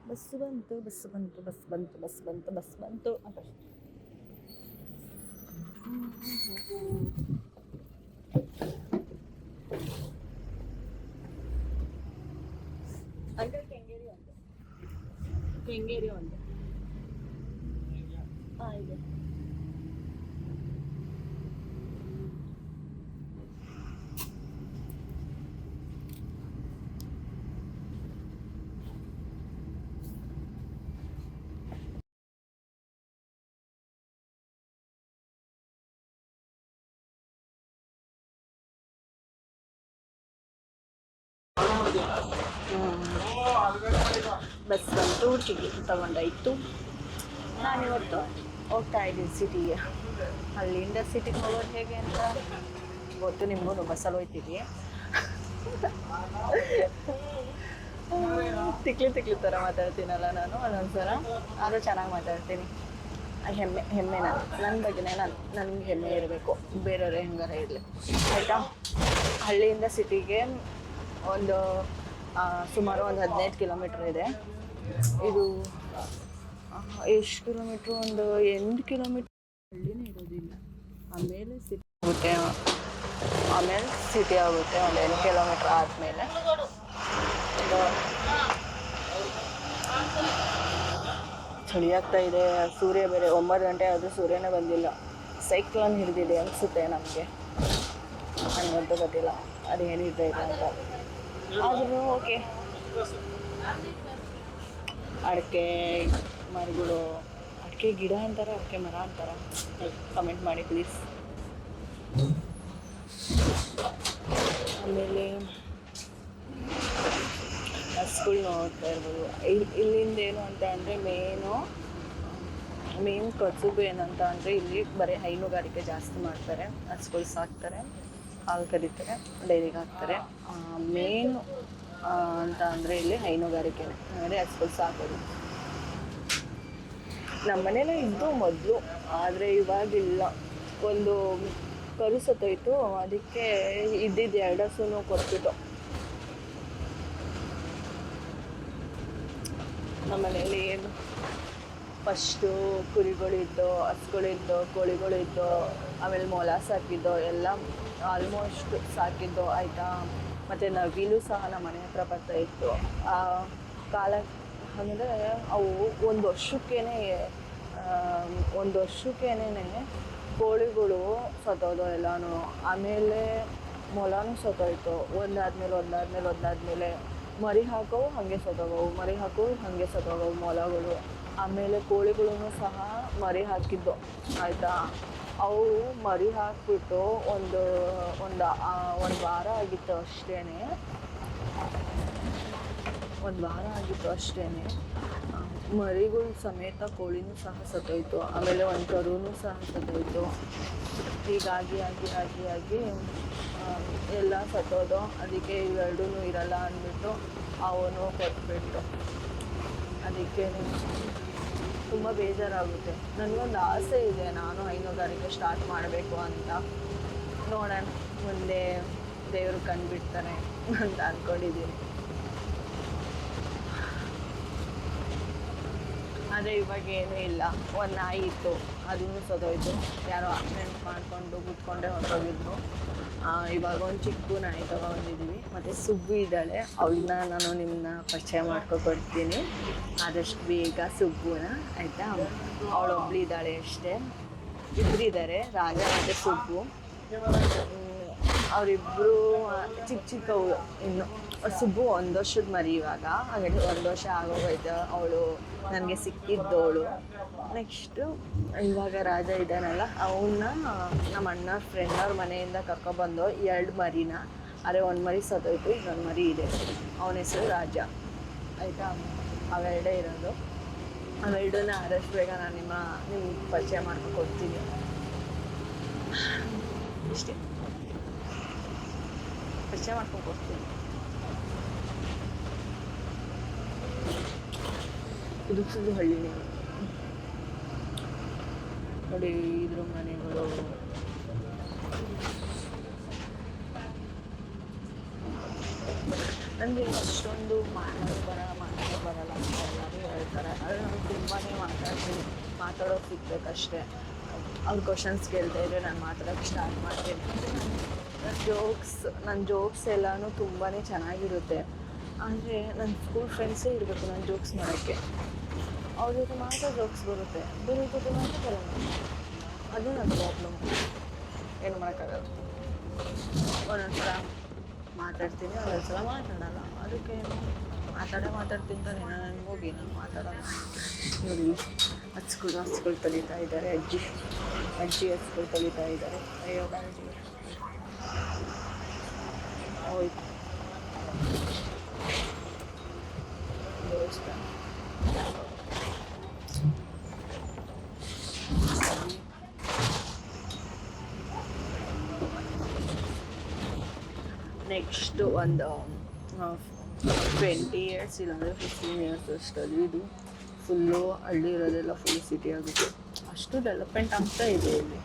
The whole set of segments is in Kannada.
ಬಸ್ಸು ಬಂತು ಬಸ್ಸು ಬಂತು ಬಸ್ ಬಂತು ಬಸ್ ಬಂತು ಬಸ್ ಬಂತು ಅಂತ. ಅಂಕಲ್ ಕೆಂಗೇರಿ ಒಂದು, ಕೆಂಗೇರಿ ಒಂದು. ಹಾಂ ಇದೆ. ಬಸ್ ಬಂತು, ಟಿಕೆಟ್ ತಗೊಂಡಾಯ್ತು. ನಾನಿವತ್ತು ಹೋಗ್ತಾ ಇದ್ದೀನಿ ಸಿಟಿಗೆ. ಅಲ್ಲಿಂದ ಸಿಟಿಗೆ ಹೋಗೋದು ಹೇಗೆ ಅಂತ ಗೊತ್ತು ನಿಮಗೂ. ಬಸ್ಸಲ್ಲಿ ಹೋಗ್ತೀವಿ. ತಿಕ್ಲಿ ಥರ ಮಾತಾಡ್ತೀನಲ್ಲ ನಾನು ಒಂದೊಂದ್ಸಲ, ಆದರೂ ಚೆನ್ನಾಗಿ ಮಾತಾಡ್ತೀನಿ. ಹೆಮ್ಮೆ ನನ್ನ ಬಗ್ಗೆನೇ ನನಗೆ ಹೆಮ್ಮೆ ಇರಬೇಕು, ಬೇರೆಯವ್ರೆ ಹೆಂಗಾರ ಇರಲಿ, ಆಯಿತಾ. ಹಳ್ಳಿಯಿಂದ ಸಿಟಿಗೆ ಒಂದು ಸುಮಾರು ಒಂದು 15 ಕಿಲೋಮೀಟ್ರ್ ಇದೆ. ಇದು ಎಷ್ಟು ಕಿಲೋಮೀಟ್ರು, ಒಂದು 8 ಕಿಲೋಮೀಟ್ರ್ ಹಳ್ಳಿನೇ ಇರೋದಿಲ್ಲ. ಆಮೇಲೆ ಸಿಟಿ ಆಗುತ್ತೆ, ಒಂದು 8 ಕಿಲೋಮೀಟ್ರ್ ಆದಮೇಲೆ. ಚಳಿ ಆಗ್ತಾ ಇದೆ, ಸೂರ್ಯ ಬೇರೆ 9 ಗಂಟೆ ಆದರೂ ಸೂರ್ಯನೇ ಬಂದಿಲ್ಲ. ಸೈಕ್ಲೋನ್ ಹಿಡಿದಿದೆ ಅನಿಸುತ್ತೆ ನಮಗೆ, ನನಗಂತೂ ಗೊತ್ತಿಲ್ಲ ಅದೇನಿದೆ ಅಂತ. ಆದರೂ ಓಕೆ. ಅಡಿಕೆ ಮರಗಳು, ಅಡಿಕೆ ಗಿಡ ಅಂತಾರೆ, ಅಡಿಕೆ ಮರ ಅಂತಾರೆ, ಕಮೆಂಟ್ ಮಾಡಿ ಪ್ಲೀಸ್. ಆಮೇಲೆ ಹಸುಗಳು ನೋಡ್ತಾ ಇರ್ಬೋದು. ಇಲ್ಲಿಂದ ಏನು ಅಂತ ಅಂದರೆ ಮೇನ್ ಕಸುಬು ಏನಂತ ಅಂದರೆ ಇಲ್ಲಿ ಬರೀ ಹೈನುಗಾರಿಕೆ ಜಾಸ್ತಿ ಮಾಡ್ತಾರೆ. ಹಸುಗಳು ಸಾಕ್ತಾರೆ, ಹಾಲು ಕರೀತಾರೆ, ಡೈರಿಗೆ ಹಾಕ್ತಾರೆ. ಮೇನು ಅಂತ ಅಂದರೆ ಇಲ್ಲಿ ಹೈನುಗಾರಿಕೆನೇ, ಅಂದರೆ ಹಸುಗಳು ಸಾಕೋದು. ನಮ್ಮ ಮನೇಲೇ ಇದ್ದು ಮೊದಲು, ಆದರೆ ಇವಾಗಿಲ್ಲ. ಒಂದು ಕರು ಸತ್ತೋಯ್ತು, ಅದಕ್ಕೆ ಇದ್ದಿದ್ದು 2 ಹಸುನೂ ಕೊಟ್ಬಿಟ್ಟು. ನಮ್ಮ ಮನೇಲಿ ಏನು ಫಸ್ಟು ಕುರಿಗಳಿದ್ದು, ಹಸುಗಳಿದ್ದು, ಕೋಳಿಗಳಿದ್ದು, ಆಮೇಲೆ ಮೊಲ ಸಾಕಿದ್ದು ಎಲ್ಲ ಆಲ್ಮೋಸ್ಟ್ ಸಾಕಿದ್ದು, ಆಯಿತಾ. ಮತ್ತು ನವಿಲು ಸಹ ನಮ್ಮ ಮನೆ ಹತ್ರ ಬರ್ತಾಯಿತ್ತು. ಆ ಕಾಲ ಅಂದರೆ ಅವು ಒಂದು ವರ್ಷಕ್ಕೇನೆ ಕೋಳಿಗಳು ಸತ್ತೋದು ಎಲ್ಲನೂ. ಆಮೇಲೆ ಮೊಲನೂ ಸತ್ತೋಯ್ತು, ಒಂದಾದ್ಮೇಲೆ ಮರಿ ಹಾಕೋವು ಹಾಗೆ ಸತ್ತೋಗವು ಮೊಲಗಳು. ಆಮೇಲೆ ಕೋಳಿಗಳೂ ಸಹ ಮರಿ ಹಾಕಿದ್ದು, ಆಯಿತಾ. ಅವು ಮರಿ ಹಾಕಿಬಿಟ್ಟು ಒಂದು ವಾರ ಆಗಿತ್ತು ಅಷ್ಟೇ. ಮರಿಗಳು ಸಮೇತ ಕೋಳಿನೂ ಸಹ ಸತ್ತೋಯ್ತು. ಆಮೇಲೆ ಒಂದು ಕರುನೂ ಸಹ ಸತ್ತೋಯ್ತು. ಹೀಗಾಗಿ ಎಲ್ಲ ಸತ್ತೋದು. ಅದಕ್ಕೆ ಇವೆರಡೂ ಇರಲ್ಲ ಅಂದ್ಬಿಟ್ಟು ಅವನು ಕೊಟ್ಬಿಟ್ಟು. ಅದಕ್ಕೆ ತುಂಬ ಬೇಜಾರಾಗುತ್ತೆ. ನನಗೊಂದು ಆಸೆ ಇದೆ, ನಾನು ಹೈನುಗಾರಿಕೆ ಸ್ಟಾರ್ಟ್ ಮಾಡಬೇಕು ಅಂತ. ನೋಡೋಣ, ಮುಂದೆ ದೇವರು ಕಂಡುಬಿಡ್ತಾನೆ ಅಂತ ಅಂದ್ಕೊಂಡಿದ್ದೀನಿ. ಆದರೆ ಇವಾಗ ಏನೂ ಇಲ್ಲ. ಒಂದು ನಾಯಿ ಇತ್ತು, ಅದೂ ಸತ್ತೋಯ್ತು. ಯಾರೋ ಆಕ್ಸಿಡೆಂಟ್ ಮಾಡಿಕೊಂಡು ಕೂತ್ಕೊಂಡೇ ಹೊರಟೋಗಿದ್ರು. ಇವಾಗ ಒಂದು ಚಿಕ್ಕ ನಾಯಿ ತೊಗೊಂಡಿದ್ದೀವಿ. ಮತ್ತು ಸುಬ್ಬು ಇದ್ದಾಳೆ, ಅವಳನ್ನ ನಾನು ನಿಮ್ಮನ್ನ ಪರಿಚಯ ಮಾಡ್ಕೊಡ್ತೀನಿ ಆದಷ್ಟು ಬೇಗ, ಸುಬ್ಬುನ, ಆಯಿತಾ. ಅವಳೊಬ್ಳು ಇದ್ದಾಳೆ ಅಷ್ಟೇ. ಇಬ್ಬರಿದ್ದಾರೆ, ರಾಜ ಮತ್ತು ಸುಬ್ಬು. ಅವರಿಬ್ಬರು ಚಿಕ್ಕವಳು ಇನ್ನು. ಸುಬ್ಬು 1 ವರ್ಷದ ಮರಿ ಇವಾಗ, ಹಾಗಾಗಿ 1 ವರ್ಷ ಆಗೋಗೈತೆ. ಅವಳು ನನಗೆ ಸಿಕ್ಕಿದ್ದವಳು. ನೆಕ್ಸ್ಟು ಇವಾಗ ರಾಜ ಇದ್ದಾನಲ್ಲ, ಅವನ್ನ ನಮ್ಮ ಅಣ್ಣ ಫ್ರೆಂಡ್ ಅವ್ರ ಮನೆಯಿಂದ ಕರ್ಕೊಬಂದು 2 ಮರಿನ. ಆದರೆ 1 ಮರಿ ಸತ್ತೋಯ್ತು, ಇನ್ನೊಂದು ಮರಿ ಇದೆ. ಅವನ ಹೆಸರು ರಾಜ, ಆಯಿತಾ. ಅವೆರಡೇ ಇರೋದು. ಅವೆರಡನ್ನ ಆದಷ್ಟು ಬೇಗ ನಾನು ನಿಮ್ಗೆ ಪರಿಚಯ ಮಾಡ್ಕೊಡ್ತೀನಿ. ಇಷ್ಟೇ, ಪರಿಚಯ ಮಾಡ್ಕೊಡ್ತೀನಿ. ಕುದುಕ್ಸೋದು ಹಳ್ಳಿನೇ ನೋಡಿ. ಇದ್ರ ಮನೆಗಳು ನನಗೆ ಅಷ್ಟೊಂದು ಮಾಡೋಕ್ಕೆ ಬರಲ್ಲ ಅಂತ ಎಲ್ಲರೂ ಮಾತಾಡ್ತೀನಿ, ಮಾತಾಡೋಕೆ ಸಿಗ್ಬೇಕಷ್ಟೇ. ಅವ್ರು ಕ್ವಶನ್ಸ್ ಕೇಳ್ತಾ ಇದ್ರೆ ನಾನು ಮಾತಾಡೋಕ್ಕೆ ಸ್ಟಾರ್ಟ್ ಮಾಡ್ತೀನಿ. ನನ್ನ ಜೋಕ್ಸ್ ಎಲ್ಲನೂ ತುಂಬಾ ಚೆನ್ನಾಗಿರುತ್ತೆ. ಆದರೆ ನನ್ನ ಸ್ಕೂಲ್ ಫ್ರೆಂಡ್ಸೇ ಇರಬೇಕು ನಾನು ಜೋಕ್ಸ್ ಮಾಡೋಕ್ಕೆ. ಅವ್ರ ಜೊತೆ ಮಾತ್ರ ಜೋಕ್ಸ್ ಬರುತ್ತೆ, ಬೇರೆ ಜೊತೆ ಮಾತ್ರ ಬರೋಲ್ಲ. ಅದು ನನ್ನ ಪ್ರಾಬ್ಲಮ್. ಏನು ಮಾಡೋಕ್ಕಾಗಲ್ಲ. ಒಂದೊಂದ್ಸಲ ಮಾತಾಡ್ತೀನಿ, ಒಂದೊಂದ್ಸಲ ಮಾತಾಡಲ್ಲ. ಅದಕ್ಕೆ ಮಾತಾಡ್ತೀನಿ ತಾನೆ, ನಾನು ಹೋಗಿ ನಾನು ಮಾತಾಡೋಲ್ಲ. ನೋಡಿ ಹಚ್ಗಳು ತಲೀತಾ ಇದ್ದಾರೆ. ಅಜ್ಜಿ ಹಚ್ಗಳು ತಲೀತಾ ಇದ್ದಾರೆ. ಅಯ್ಯೋ ಬಾಳ್ಜಿ ಹೋಯ್ತು. ದೇವಸ್ಥಾನ ನೆಕ್ಸ್ಟ್ ಒಂದು 20 ಇಯರ್ಸ್ ಇಲ್ಲಾಂದರೆ 15 ಇಯರ್ಸ್ ಅಷ್ಟಲ್ಲಿ ಇದು ಫುಲ್ಲು ಹಳ್ಳಿ ಇರೋದೆಲ್ಲ ಫುಲ್ ಸಿಟಿ ಆಗುತ್ತೆ. ಅಷ್ಟು ಡೆವಲಪ್ಮೆಂಟ್ ಆಗ್ತಾ ಇದೆ ಇಲ್ಲಿ.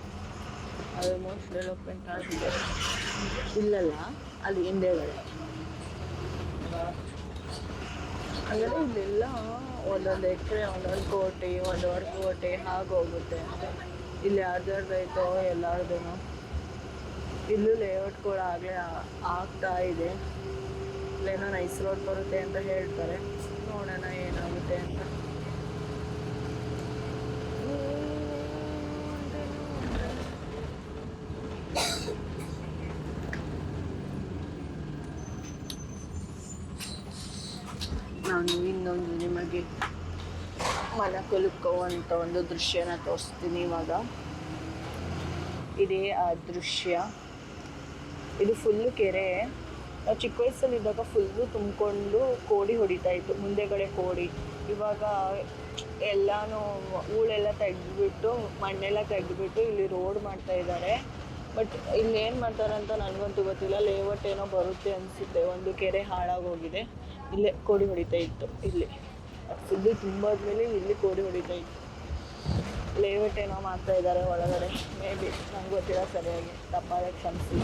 ಆಲ್ಮೋಸ್ಟ್ ಡೆವಲಪ್ಮೆಂಟ್ ಆಗಿದೆ. ಇಲ್ಲಲ್ಲ, ಅಲ್ಲಿ ಹಿಂದೆಗಡೆ ಹಾಗಾದರೆ ಇಲ್ಲೆಲ್ಲ ಒಂದೊಂದು ಎಕರೆ, ಒಂದೊಂದು ಕೋಟಿ, 1.5 ಕೋಟಿ ಹಾಗೋಗುತ್ತೆ. ಇಲ್ಲಿ ಯಾರ್ದಾರ್ದೈತೋ ಎಲ್ಲಾರ್ದು. ಇಲ್ಲೂ ಲೇಔಟ್ಗಳು ಆಗಲೇ ಆಗ್ತಾ ಇದೆ. ಇಲ್ಲೇನೋ ನೈಸ್ ರೋಡ್ ಬರುತ್ತೆ ಅಂತ ಹೇಳ್ತಾರೆ, ನೋಡೋಣ ಏನಾಗುತ್ತೆ ಅಂತ. ನಾನು ಇನ್ನೊಂದು ನಿಮಗೆ ಮನಕೊಲುಕುವಂಥ ಒಂದು ದೃಶ್ಯನ ತೋರಿಸ್ತೀನಿ ಇವಾಗ. ಇದೇ ಆ ದೃಶ್ಯ. ಇದು ಫುಲ್ಲು ಕೆರೆ. ನಾವು ಚಿಕ್ಕ ವಯಸ್ಸಲ್ಲಿದ್ದಾಗ ಫುಲ್ಲು ತುಂಬಿಕೊಂಡು ಕೋಡಿ ಹೊಡಿತಾ ಇತ್ತು, ಮುಂದೆಗಡೆ ಕೋಡಿ. ಇವಾಗ ಎಲ್ಲನೂ ಹೂಳೆಲ್ಲ ತೆಗೆದುಬಿಟ್ಟು, ಮಣ್ಣೆಲ್ಲ ತೆಗೆದುಬಿಟ್ಟು ಇಲ್ಲಿ ರೋಡ್ ಮಾಡ್ತಾ ಇದ್ದಾರೆ. ಬಟ್ ಇಲ್ಲೇನು ಮಾಡ್ತಾರೆ ಅಂತ ನನಗಂತೂ ಗೊತ್ತಿಲ್ಲ. ಲೇಔಟ್ ಏನೋ ಬರುತ್ತೆ ಅನಿಸುತ್ತೆ. ಒಂದು ಕೆರೆ ಹಾಳಾಗೋಗಿದೆ. ಇಲ್ಲೇ ಕೋಡಿ ಹೊಡಿತಾ ಇತ್ತು. ಇಲ್ಲಿ ಫುಲ್ಲು ತುಂಬಾದ್ಮೇಲೆ ಇಲ್ಲಿ ಕೋಡಿ ಹೊಡಿತಾ ಇತ್ತು. ಲೇಔಟ್ ಏನೋ ಮಾಡ್ತಾ ಇದ್ದಾರೆ ಒಳಗಡೆ. ಮೇ ಬಿ ನಂಗೆ ಗೊತ್ತಿಲ್ಲ ಸರಿಯಾಗಿ, ತಪ್ಪಾದ ಕ್ಷಮಿಸಿ.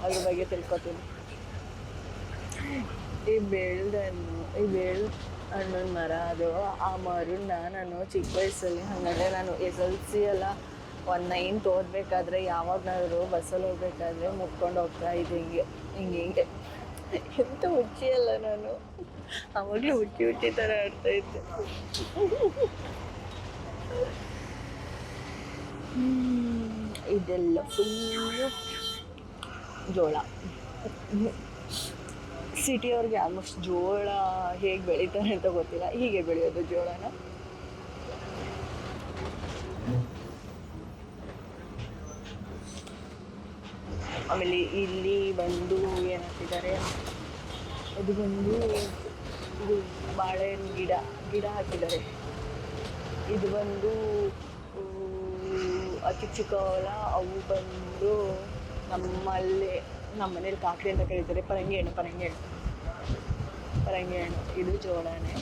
ಅದ್ರ ಬಗ್ಗೆ ತಿಳ್ಕೊತೀನಿ. ಈ ಬೇಳ್ದ ಹಣ್ಣನ ಮರ ಅದು. ಆ ಮರನ್ನ ನಾನು ಚಿಕ್ಕ ವಯಸ್ಸಲ್ಲಿ, ಹಾಗಾದರೆ ನಾನು SLC ಎಲ್ಲ 9th ಓದಬೇಕಾದ್ರೆ ಯಾವಾಗಲಾದರೂ ಬಸ್ಸಲ್ಲಿ ಹೋಗ್ಬೇಕಾದ್ರೆ ಮುಟ್ಕೊಂಡು ಹೋಗ್ತಾ ಇದ್ದೆ. ಹಿಂಗೆ ಎಂತ ಹುಚ್ಚಿ ಅಲ್ಲ ನಾನು. ಆವಾಗಲೇ ಹುಚ್ಚಿ ಥರ ಆಡ್ತಾ ಇದ್ದೆ. ಇದೆಲ್ಲ ಫುಲ್ಲು ಜೋಳ. ಸಿಟಿಯವ್ರಿಗೆ ಆಲ್ಮೋಸ್ಟ್ ಜೋಳ ಹೇಗೆ ಬೆಳೀತಾರೆ ಅಂತ ಗೊತ್ತಿಲ್ಲ. ಹೀಗೆ ಬೆಳೆಯೋದು ಜೋಳನ. ಆಮೇಲೆ ಇಲ್ಲಿ ಬಂದು ಏನು ಹಾಕಿದ್ದಾರೆ, ಅದು ಬಂದು ಇದು ಬಾಳೆಹಣ್ಣು ಗಿಡ ಹಾಕಿದ್ದಾರೆ. ಇದು ಬಂದು ಚಿಕ್ಕ ಹೊಲ. ಅವು ಬಂದು ನಮ್ಮ ಮನೇಲಿ ಕಾಕಡಿ ಅಂತ ಕರೀತಾರೆ. ಪರಂಗಿ ಹಣ್ಣು. ಇದು ಜೋಳನೇ.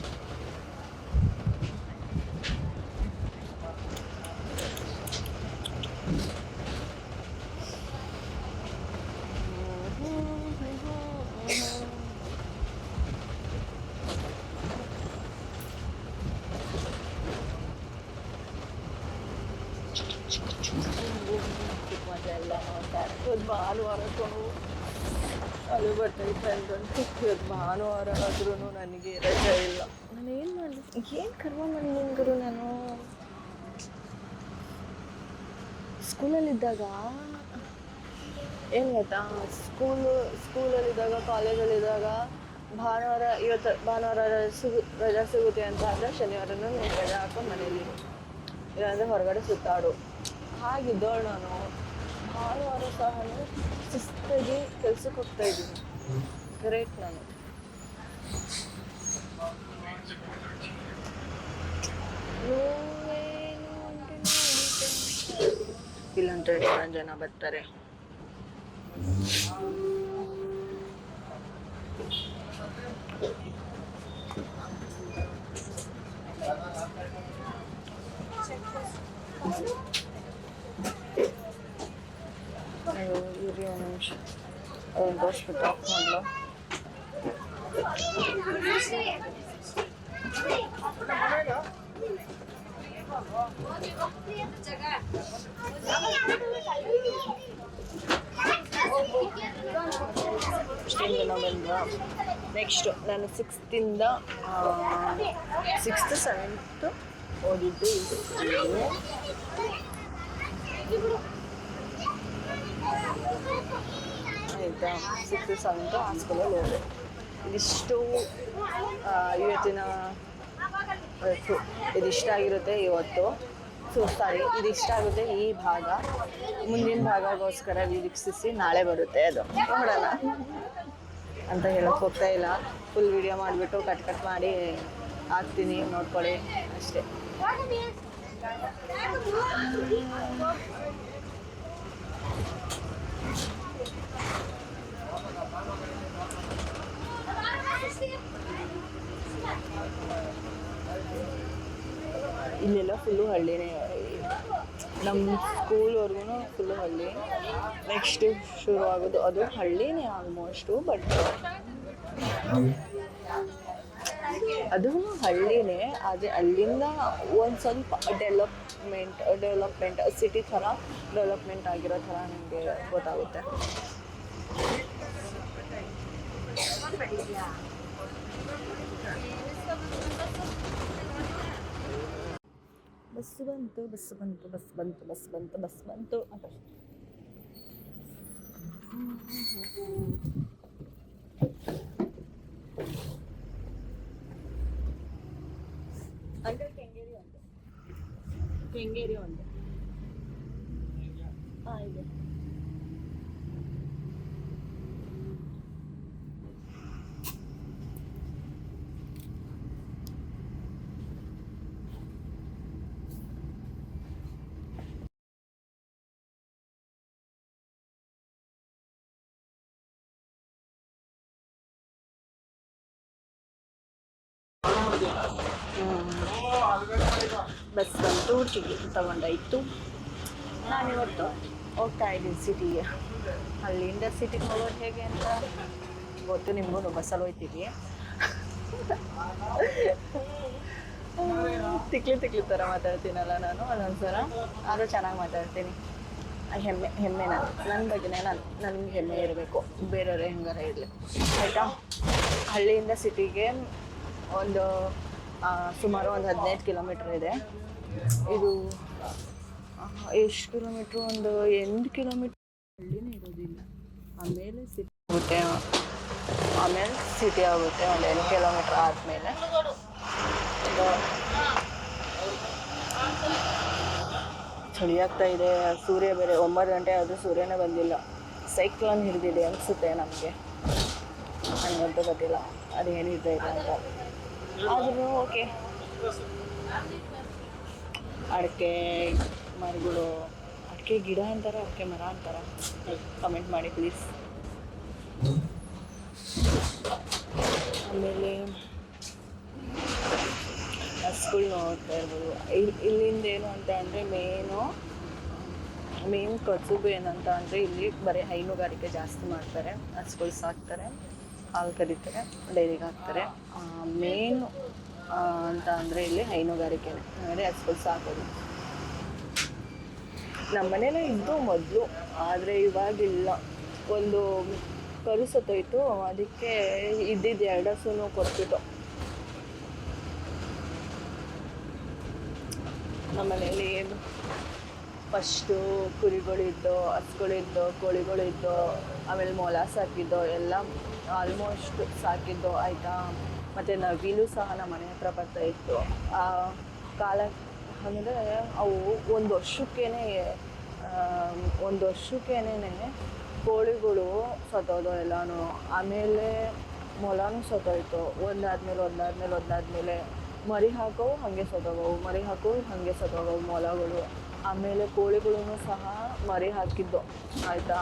ಎಲ್ಲ ನೋಡ್ತಾರೆ. ಇವತ್ತು ಭಾನುವಾರ ಅದು ಬರ್ತೈತೆ ಅಂತಂದು. ಇವತ್ತು ಭಾನುವಾರ ಆದ್ರೂ ನನಗೆ ರಜೆ ಇಲ್ಲ. ನಾನು ಏನು ಮಾಡಲಿ, ಏನು ಕರ್ಮ ಮಾಡಿದ್ದೀನಿ ಗುರು. ನಾನು ಸ್ಕೂಲಲ್ಲಿದ್ದಾಗ ಏನು ಗೊತ್ತಾ, ಸ್ಕೂಲಲ್ಲಿದ್ದಾಗ, ಕಾಲೇಜಲ್ಲಿದ್ದಾಗ ಇವತ್ತು ಭಾನುವಾರ ರಜಾ ಸಿಗುತ್ತೆ ಅಂತ ಅಂದರೆ ಶನಿವಾರನೂ ರಜೆ ಹಾಕೊಂಡು ಮನೇಲಿ, ಇಲ್ಲಾಂದರೆ ಹೊರಗಡೆ ಸುತ್ತಾಡು. ಹಾಗಿದ್ದವಳು ನಾನು. ಭಾನುವಾರ ಸಹ ಶಿಸ್ತಾಗಿ ಕೆಲ್ಸಕ್ಕೆ ಹೋಗ್ತಾಯಿದ್ದೀನಿ. ಗ್ರೇಟ್ ನಾನು. ಇಲ್ಲಂತೂ ಎಷ್ಟೊಂದು ಜನ ಬರ್ತಾರೆ. ಇರಿ ಒಂದು ನಿಮಿಷ, ಅದೊಂದು ತೋರಿಸ್ಬಿಟ್ಟು ಆಫ್ ಮಾಡಲು. ನೆಕ್ಸ್ಟು ನಾನು ಸಿಕ್ಸ್ತಿಂದ ಸಿಕ್ಸ್ತ್ ಸೆವೆಂತ್ ಓದಿದ್ದು ಆಯಿತಾ. ಸಿಕ್ಸ್ತ್ ಸೆವೆಂತು ಆ ಸ್ಕೂಲಲ್ಲಿ ಹೋದೆ. ಇದಿಷ್ಟು ಇವತ್ತಿನ ಇದಿಷ್ಟ ಆಗಿರುತ್ತೆ ಇವತ್ತು. ಸಾರಿ, ಇದಿಷ್ಟ ಆಗುತ್ತೆ ಈ ಭಾಗ. ಮುಂದಿನ ಭಾಗಗೋಸ್ಕರ ವೀಕ್ಷಿಸಿ, ನಾಳೆ ಬರುತ್ತೆ ಅದು, ನೋಡೋಣ ಅಂತ ಹೇಳಕ್ಕೆ ಹೋಗ್ತಾ ಇಲ್ಲ. ಫುಲ್ ವಿಡಿಯೋ ಮಾಡಿಬಿಟ್ಟು ಕಟ್ ಮಾಡಿ ಹಾಕ್ತೀನಿ, ನೋಡ್ಕೊಳ್ಳಿ ಅಷ್ಟೇ. ಇಲ್ಲೆಲ್ಲ ಫುಲ್ಲು ಹಳ್ಳಿನೇ, ನಮ್ಮ ಸ್ಕೂಲ್ವರೆಗೂ ಫುಲ್ಲು ಹಳ್ಳಿ. ನೆಕ್ಸ್ಟ್ ಶುರುವಾಗೋದು ಅದು ಹಳ್ಳಿನೇ ಆಲ್ಮೋಸ್ಟು, ಬಟ್ ಅದು ಹಳ್ಳಿನೇ. ಆದರೆ ಅಲ್ಲಿಂದ ಒಂದು ಸ್ವಲ್ಪ ಡೆವಲಪ್ಮೆಂಟ್ ಸಿಟಿ ಥರ ಡೆವಲಪ್ಮೆಂಟ್ ಆಗಿರೋ ಥರ ನನಗೆ ಗೊತ್ತಾಗುತ್ತೆ. ಬಸ್ ಬಂತು ಅಂತ. ಅಂಕಲ್ ಕೆಂಗೇರಿ ಒಂದು ಹಾಂ ಇದೆ. ಬಸ್ ಬಂತು, ಟಿಕೆಟ್ ತಗೊಂಡಾಯಿತು. ನಾನಿವತ್ತು ಹೋಗ್ತಾ ಇದ್ದೀನಿ ಸಿಟಿಗೆ. ಅಲ್ಲಿಂದ ಸಿಟಿಗೆ ಹೋಗೋದು ಹೇಗೆ ಅಂತ ಗೊತ್ತು ನಿಮಗೂ. ಬಸ್ಸಲ್ಲಿ ಹೋಗ್ತೀವಿ. ತಿಕ್ಲಿ ಥರ ಮಾತಾಡ್ತೀನಲ್ಲ ನಾನು ಒಂದೊಂದ್ಸಲ, ಆದರೂ ಚೆನ್ನಾಗಿ ಮಾತಾಡ್ತೀನಿ. ಹೆಮ್ಮೆ ನನ್ನ ಬಗ್ಗೆನೇ ನನಗೆ ಹೆಮ್ಮೆ ಇರಬೇಕು, ಬೇರೆಯವ್ರೆ ಹೆಂಗಾರ ಇರಲಿ, ಆಯಿತಾ. ಹಳ್ಳಿಯಿಂದ ಸಿಟಿಗೆ ಒಂದು ಸುಮಾರು ಒಂದು 15 ಕಿಲೋಮೀಟ್ರ್ ಇದೆ. ಇದು ಎಷ್ಟು ಕಿಲೋಮೀಟ್ರು? ಒಂದು 8 ಕಿಲೋಮೀಟ್ರ್ ಹಳ್ಳಿನೇ ಇರೋದಿಲ್ಲ. ಆಮೇಲೆ ಸಿಟಿ ಆಗುತ್ತೆ ಒಂದು 8 ಕಿಲೋಮೀಟ್ರ್ ಆದಮೇಲೆ. ಚಳಿ ಆಗ್ತಾ ಇದೆ. ಸೂರ್ಯ ಬೇರೆ 9 ಗಂಟೆ ಆದರೂ ಸೂರ್ಯನೇ ಬಂದಿಲ್ಲ. ಸೈಕ್ಲೋನ್ ಹಿಡಿದಿದೆ ಅನಿಸುತ್ತೆ ನಮಗೆ, ನನಗಂತೂ ಗೊತ್ತಿಲ್ಲ ಅದೇನಿದೆ ಇಲ್ಲ ಅಂತ. ಆದ್ರೂ ಓಕೆ. ಅಡಿಕೆ ಮರಗಳು, ಅಡಿಕೆ ಗಿಡ ಅಂತಾರೆ, ಅಡಿಕೆ ಮರ ಅಂತಾರೆ, ಕಮೆಂಟ್ ಮಾಡಿ ಪ್ಲೀಸ್. ಆಮೇಲೆ ಹಸುಗಳು ನೋಡ್ತಾ ಇರ್ಬೋದು. ಇಲ್ಲಿಂದ ಏನು ಅಂತ ಅಂದರೆ ಮೇನ್ ಕಸುಬು ಏನಂತ ಅಂದರೆ ಇಲ್ಲಿ ಬರೀ ಹೈನುಗಾರಿಕೆ ಜಾಸ್ತಿ ಮಾಡ್ತಾರೆ. ಹಸುಗಳು ಸಾಕ್ತಾರೆ, ಹಾಲು ಕರೀತಾರೆ, ಡೈರಿಗೆ ಹಾಕ್ತಾರೆ. ಮೇನು ಅಂತ ಅಂದರೆ ಇಲ್ಲಿ ಹೈನುಗಾರಿಕೆನೇ, ಅಂದರೆ ಹಸುಗಳು ಸಾಕೋದು. ನಮ್ಮ ಮನೇಲೇ ಇದ್ದು ಮೊದಲು, ಆದರೆ ಇವಾಗಿಲ್ಲ. ಒಂದು ಕರು ಸತ್ತೋಯ್ತು, ಅದಕ್ಕೆ ಇದ್ದಿದ್ದು 2 ಹಸುನೂ ಕೊಟ್ಬಿಟ್ಟು. ನಮ್ಮ ಮನೇಲಿ ಫಸ್ಟು ಕುರಿಗಳಿದ್ದು, ಹಸುಗಳಿದ್ದು, ಕೋಳಿಗಳಿದ್ದು, ಆಮೇಲೆ ಮೊಲ ಸಾಕಿದ್ದು ಎಲ್ಲ ಆಲ್ಮೋಸ್ಟ್ ಸಾಕಿದ್ದು, ಆಯಿತಾ. ಮತ್ತು ನವಿಲು ಸಹ ನಮ್ಮ ಮನೆ ಹತ್ರ ಬರ್ತಾಯಿತ್ತು. ಕಾಲ ಅಂದರೆ ಅವು ಒಂದು ವರ್ಷಕ್ಕೇನೆ ಕೋಳಿಗಳು ಸತ್ತೋದು ಎಲ್ಲನೂ. ಆಮೇಲೆ ಮೊಲನೂ ಸತ್ತೋಯ್ತು. ಒಂದಾದ್ಮೇಲೆ ಮರಿ ಹಾಕೋವು ಹಾಗೆ ಸತ್ತೋಗವು ಮೊಲಗಳು. ಆಮೇಲೆ ಕೋಳಿಗಳೂ ಸಹ ಮರಿ ಹಾಕಿದ್ದು, ಆಯಿತಾ.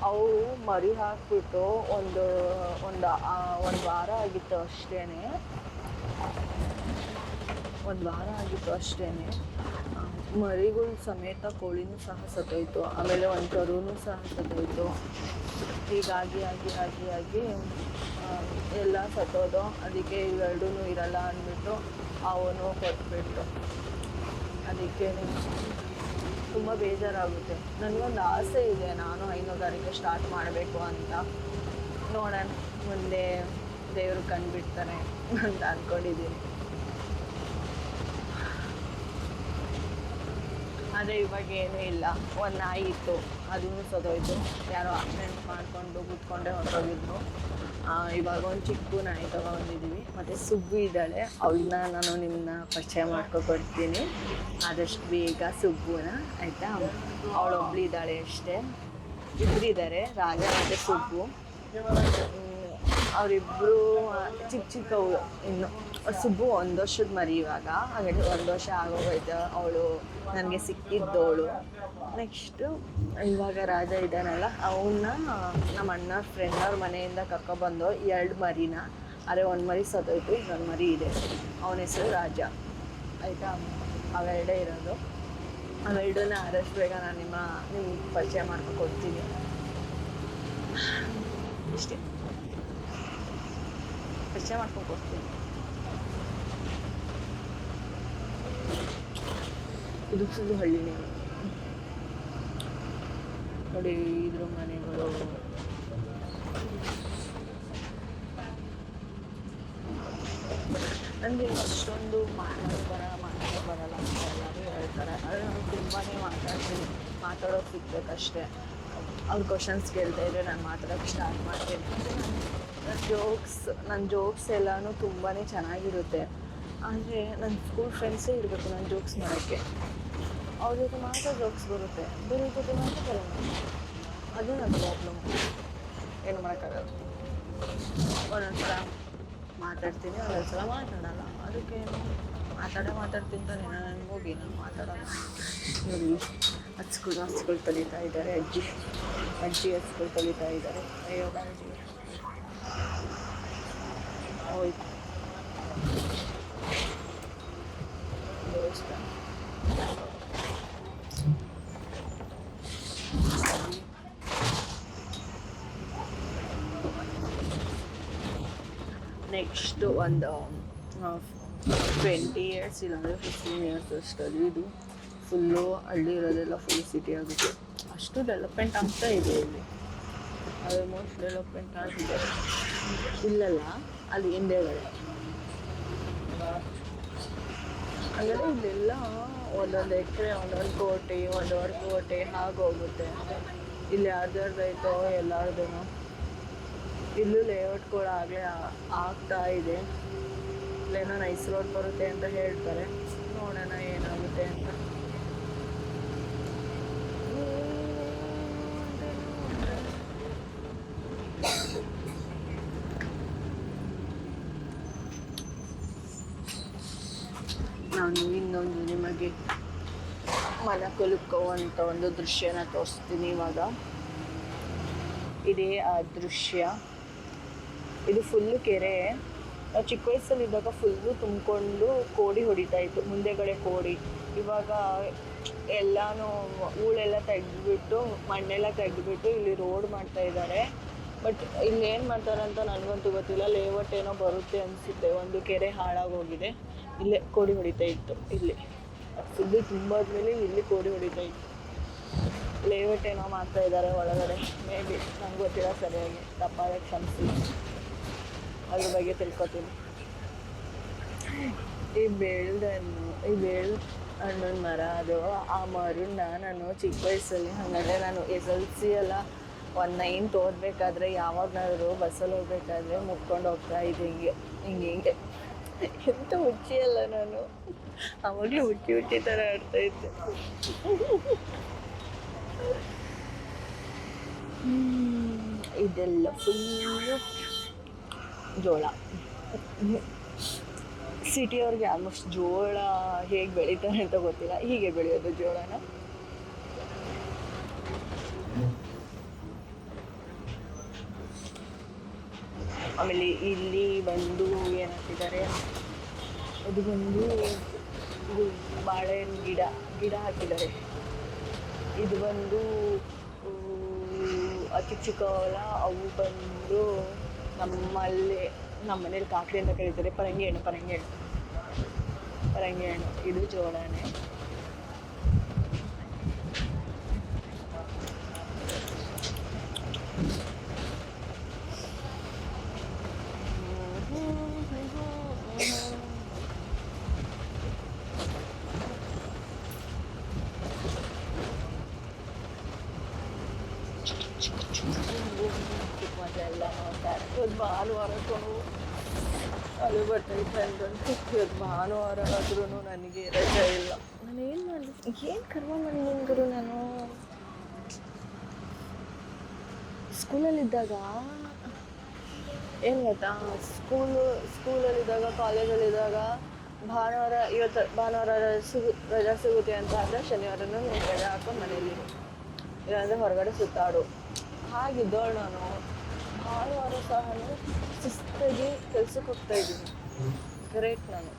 ಅವು ಮರಿ ಹಾಕಿಬಿಟ್ಟು ಒಂದು ವಾರ ಆಗಿತ್ತು ಅಷ್ಟೇ. ಮರಿಗಳು ಸಮೇತ ಕೋಳಿನೂ ಸಹ ಸತ್ತೋಯ್ತು. ಆಮೇಲೆ ಒಂದು ಕರುನೂ ಸಹ ಸತ್ತೋಯ್ತು. ಹೀಗಾಗಿ ಎಲ್ಲ ಸತ್ತೋದು. ಅದಕ್ಕೆ ಇವೆರಡೂ ಇರಲ್ಲ ಅಂದ್ಬಿಟ್ಟು ಅವನು ಕೊಟ್ಬಿಟ್ಟು. ಅದಕ್ಕೆ ತುಂಬ ಬೇಜಾರಾಗುತ್ತೆ. ನನಗೊಂದು ಆಸೆ ಇದೆ, ನಾನು ಹೈನುಗಾರಿಕೆ ಸ್ಟಾರ್ಟ್ ಮಾಡಬೇಕು ಅಂತ. ನೋಡೋಣ, ಮುಂದೆ ದೇವರು ಕಂಡುಬಿಡ್ತಾರೆ ಅಂತ ಅಂದ್ಕೊಂಡಿದ್ದೀನಿ. ಆದರೆ ಇವಾಗ ಏನೂ ಇಲ್ಲ. ಒಂದು ನಾಯಿ ಇತ್ತು, ಅದೂ ಸದೋಯ್ತು. ಯಾರೋ ಆಕ್ಸಿಡೆಂಟ್ ಮಾಡಿಕೊಂಡು ಕೂತ್ಕೊಂಡೇ ಹೊರಟೋಗಿದ್ರು. ಇವಾಗ ಒಂದು ಚಿಕ್ಕ ನಾಯಿ ತೊಗೊಂಡಿದ್ದೀವಿ. ಮತ್ತು ಸುಬ್ಬು ಇದ್ದಾಳೆ, ಅವಳನ್ನ ನಾನು ನಿಮ್ಮನ್ನ ಪರಿಚಯ ಮಾಡ್ಕೊಡ್ತೀನಿ ಆದಷ್ಟು ಬೇಗ. ಸುಬ್ಬುನ ಆಯಿತಾ? ಅವಳೊಬ್ಳು ಇದ್ದಾಳೆ ಅಷ್ಟೇ. ಇಬ್ಬರಿದ್ದಾರೆ, ರಾಜ ಮತ್ತು ಸುಬ್ಬು. ಅವರಿಬ್ಬರು ಚಿಕ್ಕವು ಇನ್ನು. ಸುಬ್ಬು 1 ವರ್ಷದ ಮರಿ ಇವಾಗ, ಹಾಗಾಗಿ 1 ವರ್ಷ ಆಗೋಗೈತೆ. ಅವಳು ನನಗೆ ಸಿಕ್ಕಿದ್ದವಳು. ನೆಕ್ಸ್ಟು ಇವಾಗ ರಾಜ ಇದ್ದಾನಲ್ಲ, ಅವನ್ನ ನಮ್ಮ ಅಣ್ಣ ಫ್ರೆಂಡ್ ಅವ್ರ ಮನೆಯಿಂದ ಕರ್ಕೊಬಂದು 2 ಮರಿನ. ಆದರೆ 1 ಮರಿ ಸತ್ತೋಯ್ತು, ಇನ್ನೊಂದು ಮರಿ ಇದೆ. ಅವನ ಹೆಸರು ರಾಜ, ಆಯಿತಾ? ಅವೆರಡೇ ಇರೋದು. ಅವೆರಡನ್ನ ಆದಷ್ಟು ಬೇಗ ನಾನು ನಿಮ್ಗೆ ಪರಿಚಯ ಮಾಡ್ಕೊಡ್ತೀನಿ. ಇಷ್ಟೇ, ಪರಿಚಯ ಮಾಡ್ಕೊಡ್ತೀನಿ. ಇದು ಫುಲ್ಲು ಹಳ್ಳಿನೇ ನೋಡಿ. ಇದ್ರ ಮನೆಗಳು ನನಗೆ ಅಷ್ಟೊಂದು ಮಾತಾಡೋಕ್ಕೆ ಬರಲ್ಲ ಅಂತ ಎಲ್ಲರೂ ಹೇಳ್ತಾರೆ. ಆದರೆ ನಾನು ತುಂಬಾ ಮಾತಾಡ್ತೀನಿ. ಮಾತಾಡೋಕೆ ಸಿಗ್ಬೇಕಷ್ಟೇ. ಅವ್ರ ಕ್ವಶನ್ಸ್ ಕೇಳ್ತಾ ಇದ್ದರೆ ನಾನು ಮಾತಾಡೋಕ್ಕೆ ಸ್ಟಾರ್ಟ್ ಮಾಡ್ತೀನಿ. ನನ್ನ ಜೋಕ್ಸ್ ಎಲ್ಲನೂ ತುಂಬಾ ಚೆನ್ನಾಗಿರುತ್ತೆ. ಆದರೆ ನನ್ನ ಸ್ಕೂಲ್ ಫ್ರೆಂಡ್ಸೇ ಇರಬೇಕು ನನ್ನ ಜೋಕ್ಸ್ ಮಾಡೋಕ್ಕೆ. ಅವ್ರ ಜೊತೆ ಮಾತ್ರ ಜೋಕ್ಸ್ ಬರುತ್ತೆ, ಬೇರೆ ಜೊತೆ ಮಾತ್ರ ಬರಲ್ಲ. ಅದೇ ನನ್ನ ಪ್ರಾಬ್ಲಮ್. ಏನು ಮಾಡೋಕ್ಕಾಗಲ್ಲ. ಒಂದೊಂದು ಸಲ ಮಾತಾಡ್ತೀನಿ, ಒಂದೊಂದು ಸಲ ಮಾತಾಡಲ್ಲ. ಅದಕ್ಕೆ ಮಾತಾಡ್ತೀನಿ ತಾನೆ. ನನಗೆ ಹೋಗಿ ನಾನು ಮಾತಾಡೋಲ್ಲ. ನೋಡಿ, ಹಚ್ಗಳು ತೊಳಿತಾ ಇದ್ದಾರೆ. ಅಜ್ಜಿ ಹಚ್ಗಳು ತೊಳಿತಾ ಇದ್ದಾರೆ. ಅಯ್ಯೋ ಬಾಜಿ ಹೋಯ್ತು. ನೆಕ್ಸ್ಟು ಒಂದು 20 ಇಯರ್ಸ್ ಇಲ್ಲಾಂದರೆ 15 ಇಯರ್ಸ್ ಅಷ್ಟಲ್ಲಿ ಇದು ಫುಲ್ಲು ಹಳ್ಳಿ ಇರೋದೆಲ್ಲ ಫುಲ್ ಸಿಟಿ ಆಗುತ್ತೆ. ಅಷ್ಟು ಡೆವಲಪ್ಮೆಂಟ್ ಆಗ್ತಾ ಇದೆ ಇಲ್ಲಿ. ಆಲ್ಮೋಸ್ಟ್ ಡೆವಲಪ್ಮೆಂಟ್ ಆಗಿದೆ. ಇಲ್ಲಲ್ಲ, ಅಲ್ಲಿ ಹಿಂದೆಗಡೆ. ಹಾಗಾದರೆ ಇಲ್ಲೆಲ್ಲ ಒಂದೊಂದು ಎಕರೆ, 1 ಕೋಟಿ, 1.5 ಕೋಟಿ ಹಾಗೋಗುತ್ತೆ. ಇಲ್ಲಿ ಯಾರ್ದಾಯ್ತೋ ಎಲ್ಲಾರ್ದು. ಇಲ್ಲೂ ಲೇಔಟ್ಗಳು ಆಗಲೇ ಆಗ್ತಾ ಇದೆ. ಇಲ್ಲೇನೋ ನೈಸ್ ರೋಡ್ ಬರುತ್ತೆ ಅಂತ ಹೇಳ್ತಾರೆ. ನೋಡೋಣ ಏನಾಗುತ್ತೆ ಅಂತ. ನಾನು ಇನ್ನೊಂದು ನಿಮಗೆ ಮನಕೊಲುಕುವಂಥ ಒಂದು ದೃಶ್ಯನ ತೋರಿಸ್ತೀನಿ ಇವಾಗ. ಇದೇ ಆ ದೃಶ್ಯ. ಇದು ಫುಲ್ಲು ಕೆರೆ. ನಾವು ಚಿಕ್ಕ ವಯಸ್ಸಲ್ಲಿದ್ದಾಗ ಫುಲ್ಲು ತುಂಬಿಕೊಂಡು ಕೋಡಿ ಹೊಡಿತಾ ಇತ್ತು, ಮುಂದೆಗಡೆ ಕೋಡಿ. ಇವಾಗ ಎಲ್ಲನೂ ಹೂಳೆಲ್ಲ ತೆಗೆದುಬಿಟ್ಟು, ಮಣ್ಣೆಲ್ಲ ತೆಗೆದುಬಿಟ್ಟು ಇಲ್ಲಿ ರೋಡ್ ಮಾಡ್ತಾ ಇದ್ದಾರೆ. ಬಟ್ ಇಲ್ಲಿ ಏನು ಮಾಡ್ತಾರೆ ಅಂತ ನನಗಂತೂ ಗೊತ್ತಿಲ್ಲ. ಲೇಔಟ್ ಏನೋ ಬರುತ್ತೆ ಅನಿಸುತ್ತೆ. ಒಂದು ಕೆರೆ ಹಾಳಾಗೋಗಿದೆ. ಇಲ್ಲೇ ಕೋಡಿ ಹೊಡಿತಾ ಇತ್ತು. ಇಲ್ಲಿ ಫುಲ್ಲು ತುಂಬಾದ್ಮೇಲೆ ಇಲ್ಲಿ ಕೋಡಿ ಹೊಡಿತಾ ಇತ್ತು. ಲೇಔಟ್ ಏನೋ ಮಾಡ್ತಾ ಇದ್ದಾರೆ ಒಳಗಡೆ. ಮೇ ಬಿ ನಂಗೆ ಗೊತ್ತಿಲ್ಲ ಸರಿಯಾಗಿ, ತಪ್ಪಾಗಿ ಕ್ಷಮಿಸಿ. ಅದ್ರ ಬಗ್ಗೆ ತಿಳ್ಕೊತೀನಿ. ಈ ಬೇಳ್ದ ಹಣ್ಣನ ಮರ ಅದು. ಆ ಮರನ್ನ ನಾನು ಚಿಕ್ಕ ವಯಸ್ಸಲ್ಲಿ, ಹಾಗಾದರೆ ನಾನು SLC ಎಲ್ಲ 9th ಓದಬೇಕಾದ್ರೆ ಯಾವಾಗನಾದ್ರು ಬಸ್ಸಲ್ಲಿ ಹೋಗ್ಬೇಕಾದ್ರೆ ಮುಟ್ಕೊಂಡು ಹೋಗ್ತಾ ಇದ್ದೆ ಹಿಂಗೆ. ಎಂತ ಹುಚ್ಚಿ ಅಲ್ಲ ನಾನು. ಆವಾಗಲೂ ಹುಚ್ಚಿ ಥರ ಆಡ್ತಾ ಇದ್ದೆ. ಇದೆಲ್ಲ ಫುಲ್ಲು ಜೋಳ. ಸಿಟಿಯವ್ರಿಗೆ ಆಲ್ಮೋಸ್ಟ್ ಜೋಳ ಹೇಗೆ ಬೆಳೀತಾರೆ ಅಂತ ಗೊತ್ತಿಲ್ಲ. ಹೀಗೆ ಬೆಳೆಯೋದು ಜೋಳನ. ಆಮೇಲೆ ಇಲ್ಲಿ ಬಂದು ಏನು ಹಾಕಿದ್ದಾರೆ, ಇದು ಬಂದು ಇದು ಬಾಳೆಹಣ್ಣು ಗಿಡ ಹಾಕಿದ್ದಾರೆ. ಇದು ಬಂದು ಚಿಕ್ಕವಲ್ಲ, ಅವು ಬಂದು ನಮ್ಮ ಮನೇಲಿ ಕಾಕಡಿ ಅಂತ ಕರೀತಾರೆ. ಪರಂಗಿ ಹಣ್ಣು. ಇದು ಜೋಳನೇ. ಮಜಾ ಎಲ್ಲ ನೋಡ್ತಾರೆ. ಇವತ್ತು ಭಾನುವಾರ ಕೊಡು ಅಲ್ಲಿ ಬಟ್ಟೆ ಅಂತಂದು ಇವತ್ತು ಭಾನುವಾರ ಆದ್ರೂ ನನಗೆ ರಜೆ ಇಲ್ಲ. ನಾನು ಏನು ಮಾಡಲಿ, ಏನು ಕರ್ಮ ಮಾಡಿ ಗುರು. ನಾನು ಸ್ಕೂಲಲ್ಲಿದ್ದಾಗ ಏನು ಗೊತ್ತಾ, ಸ್ಕೂಲಲ್ಲಿದ್ದಾಗ ಕಾಲೇಜಲ್ಲಿದ್ದಾಗ ಇವತ್ತು ಭಾನುವಾರ ರಜಾ ಸಿಗುತ್ತೆ ಅಂತ ಅಂದರೆ ಶನಿವಾರನೂ ರಜೆ ಹಾಕೊಂಡು ಮನೇಲಿ ಇಲ್ಲಾಂದರೆ ಹೊರಗಡೆ ಸುತ್ತಾಡು ಹಾಗಿದ್ದವಳು ನಾನು. ಭಾನುವಾರ ಸಹ ಶಿಸ್ತಾಗಿ ಕೆಲ್ಸಕ್ಕೆ ಹೋಗ್ತಾಯಿದ್ದೀನಿ. ಗ್ರೇಟ್ ನಾನು.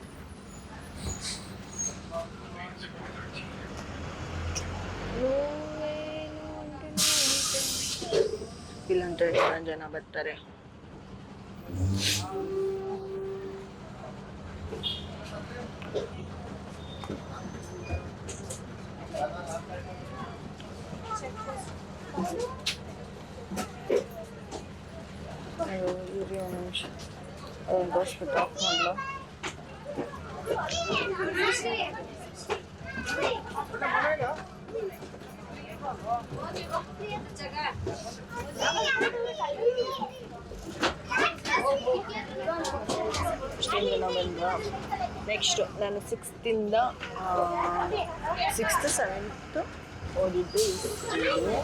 ಇಲ್ಲಂದ್ರೆ ಎಷ್ಟೊಂದು ಜನ ಬರ್ತಾರೆ. ಇರಿ ಒಂದು ನಿಮಿಷ, ಅದೊಂದು ತೋರಿಸ್ಬಿಟ್ಟು ಆಫ್ ಮಾಡಲು. ಇಷ್ಟೊಂದು ಜನ ಬಂದ್ರ. ನೆಕ್ಸ್ಟು ನಾನು ಸಿಕ್ಸ್ತ್ 7th ಓದಿದ್ದು ಈ ಸ್ಕೂಲು.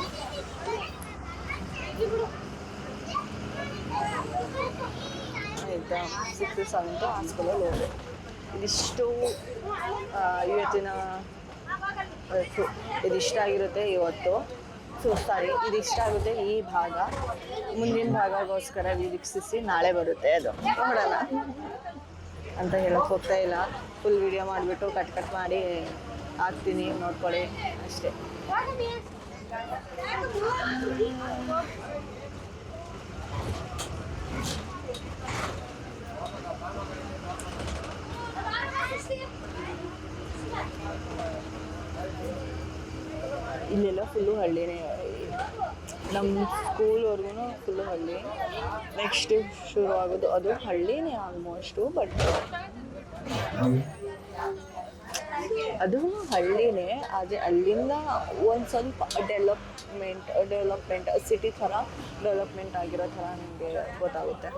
ಆಯಿತಾ, 6th 7th ಆ ಸ್ಕೂಲಲ್ಲಿ ಹೋದೆ. ಇದಿಷ್ಟು ಇವತ್ತಿನ ಇದಿಷ್ಟ ಆಗಿರುತ್ತೆ ಇವತ್ತು. ಇದಿಷ್ಟ ಆಗುತ್ತೆ ಈ ಭಾಗ. ಮುಂದಿನ ಭಾಗಗೋಸ್ಕರ ವೀಕ್ಷಿಸಿ ನಾಳೆ ಬರುತ್ತೆ. ಅದು ನೋಡೋಣ ಅಂತ ಹೇಳಕ್ಕೆ ಹೋಗ್ತಾ ಇಲ್ಲ. ಫುಲ್ ವಿಡಿಯೋ ಮಾಡಿಬಿಟ್ಟು ಕಟ್ ಮಾಡಿ ಹಾಕ್ತೀನಿ, ನೋಡ್ಕೊಳ್ಳಿ ಅಷ್ಟೇ. ಇಲ್ಲೆಲ್ಲ ಫುಲ್ಲು ಹಳ್ಳಿನೇ. ನಮ್ಮ ಸ್ಕೂಲ್ವರೆಗೂ ಫುಲ್ಲು ಹಳ್ಳಿ. ನೆಕ್ಸ್ಟ್ ಶುರು ಆಗೋದು ಅದು ಹಳ್ಳಿನೇ ಆಲ್ಮೋಸ್ಟು. ಬಟ್ ಅದು ಹಳ್ಳಿನೇ, ಆದರೆ ಅಲ್ಲಿಂದ ಒಂದು ಸ್ವಲ್ಪ ಡೆವಲಪ್ಮೆಂಟ್ ಸಿಟಿ ಥರ ಡೆವಲಪ್ಮೆಂಟ್ ಆಗಿರೋ ಥರ ನಿಮಗೆ ಗೊತ್ತಾಗುತ್ತೆ.